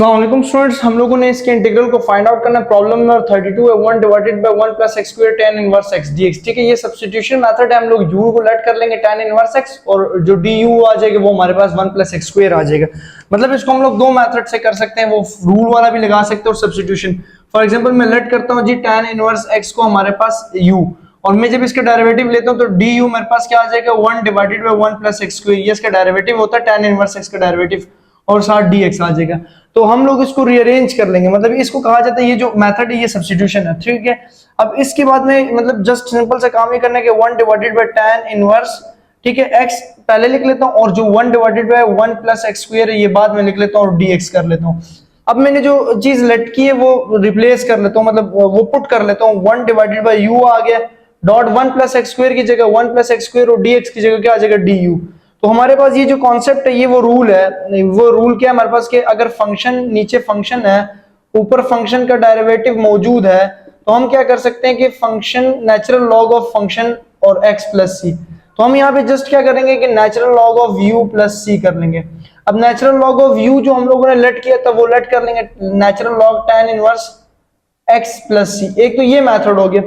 अस्सलाम स्टूडेंट्स, हम लोगों ने इसके इंटीग्रल को फाइंड आउट करना है। प्रॉब्लम नंबर 32 है 1 divided by 1 plus x square tan inverse x dx। ठीक है, ये सब्स्टिट्यूशन मेथड है। हम लोग u को लेट कर लेंगे tan इनवर्स x और जो du आ जाएगा वो हमारे पास 1 प्लस एक्स स्क्वायर आ जाएगा। मतलब इसको हम लोग दो मेथड से कर सकते हैं, वो रूल वाला भी लगा सकते हैं और सब्स्टिट्यूशन। फॉर एग्जांपल मैं लेट करता हूं जी tan इनवर्स x को हमारे पास u, और मैं जब इसका डेरिवेटिव लेता हूं तो du मेरे पास क्या आ जाएगा 1 divided by 1 plus x square. ये इसका डेरिवेटिव होता है tan इनवर्स x का डेरिवेटिव, और साथ dx आ जाएगा। तो हम लोग इसको रीअरेंज कर लेंगे, मतलब इसको कहा जाता है, ये जो मेथड है ये सब्स्टिट्यूशन है। ठीक है, अब इसके बाद में मतलब जस्ट सिंपल सा काम ये करना है कि 1 डिवाइडेड बाय tan इनवर्स, ठीक है, x पहले लिख लेता हूं और जो 1 divided by 1 plus x square है ये बाद में लिख लेता हूं और dx कर लेता हूं। अब मैंने जो चीज लेट की है वो रिप्लेस कर लेता हूं, मतलब वो पुट कर लेता हूं। 1 डिवाइडेड बाय u आ गया, डॉट 1 प्लस एक्स स्क्वायर की जगह 1 प्लस एक्स स्क्वायर और dx की जगह क्या आ जाएगा du। तो हमारे पास ये जो कॉन्सेप्ट है, ये वो रूल है। वो रूल क्या है हमारे पास कि अगर फंक्शन नीचे फंक्शन है, ऊपर फंक्शन का डेरिवेटिव मौजूद है, तो हम क्या कर सकते हैं कि function natural log of function और x प्लस सी। तो हम यहाँ पे जस्ट क्या करेंगे कि natural log of u plus c कर लेंगे। अब नेचुरल लॉग ऑफ u जो हम लोगों ने लेट किया था वो लेट कर लेंगे natural log tan inverse x plus c. एक तो ये मेथड हो गया।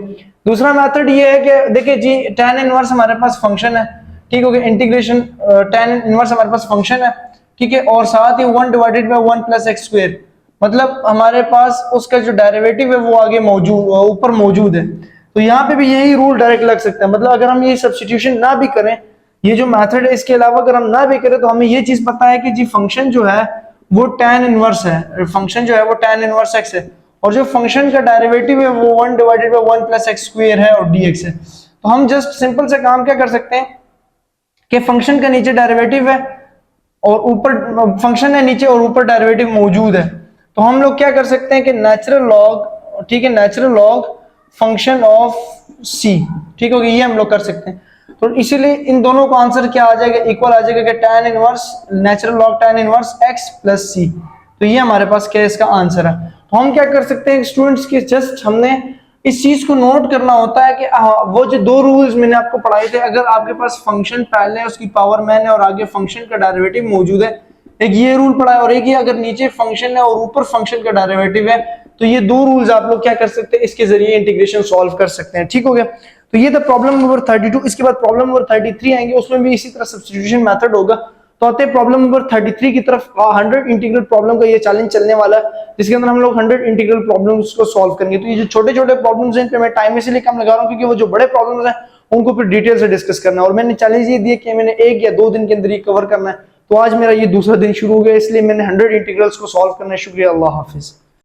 दूसरा मेथड ये है कि देखिए जी tan इनवर्स हमारे पास फंक्शन है, ठीक हो गया, इंटीग्रेशन tan इनवर्स हमारे पास फंक्शन है, ठीक है, और साथ ही 1 divided by 1 plus x square, मतलब हमारे पास उसका जो डेरिवेटिव है वो आगे मौजूद ऊपर मौजूद है। तो यहाँ पे भी यही रूल डायरेक्ट लग सकता है। मतलब अगर हम ये सब्स्टिट्यूशन ना भी करें, ये जो मेथड है इसके अलावा अगर हम ना भी करें, तो हमें ये चीज पता है कि जी फंक्शन जो है वो tan इनवर्स है, फंक्शन जो है वो tan इनवर्स x है, और जो फंक्शन का डेरिवेटिव है वो 1 divided by 1 plus x square है और dx है। तो हम जस्ट सिंपल से काम क्या कर सकते हैं कि फंक्शन का नीचे डेरिवेटिव है और ऊपर फंक्शन है नीचे और ऊपर डेरिवेटिव मौजूद है, तो हम लोग क्या कर सकते हैं कि नेचुरल लॉग, ठीक है, natural log function of c, ठीक हो गया, ये हम लोग कर सकते हैं। तो इसीलिए इन दोनों का आंसर क्या आ जाएगा, इक्वल आ जाएगा कि tan inverse natural log tan inverse x plus c. तो ये हमारे पास क्या इसका आंसर है। तो हम क्या कर सकते हैं स्टूडेंट्स के, जस्ट हमने इस चीज को नोट करना होता है कि वो जो दो रूल्स मैंने आपको पढ़ाए थे, अगर आपके पास फंक्शन पहले है उसकी पावर मैन है और आगे फंक्शन का डेरिवेटिव मौजूद है, एक ये रूल पढ़ा है, और एक ये अगर नीचे फंक्शन है और ऊपर फंक्शन का डेरिवेटिव है, तो ये दो रूल्स आप लोग क्या कर सकते हैं, इसके जरिए इंटीग्रेशन सॉल्व कर सकते हैं। ठीक हो गया, तो ये था प्रॉब्लम नंबर 32। इसके बाद प्रॉब्लम नंबर 33 आएंगे, उसमें भी इसी तरह सब्स्टिट्यूशन मेथड होगा। तो आते हैं प्रॉब्लम नंबर 33 की तरफ। 100 इंटीग्रल प्रॉब्लम का ये चैलेंज चलने वाला है, जिसके अंदर हम लोग 100 इंटीग्रल प्रॉब्लम्स को सॉल्व करेंगे। तो ये जो छोटे छोटे प्रॉब्लम्स हैं, इन पे मैं टाइम इसलिए कम लगा रहा हूं क्योंकि वो जो बड़े प्रॉब्लम्स हैं उनको फिर डिटेल से डिस्कस करना है, और मैंने चैलेंज ये दिया कि मैंने 1 या 2 दिन के अंदर ये कवर करना है। तो आज मेरा ये दूसरा दिन शुरू हो गया, इसलिए मैंने 100 इंटीग्रल्स को सॉल्व करना है। शुक्रिया, अल्लाह हाफिज।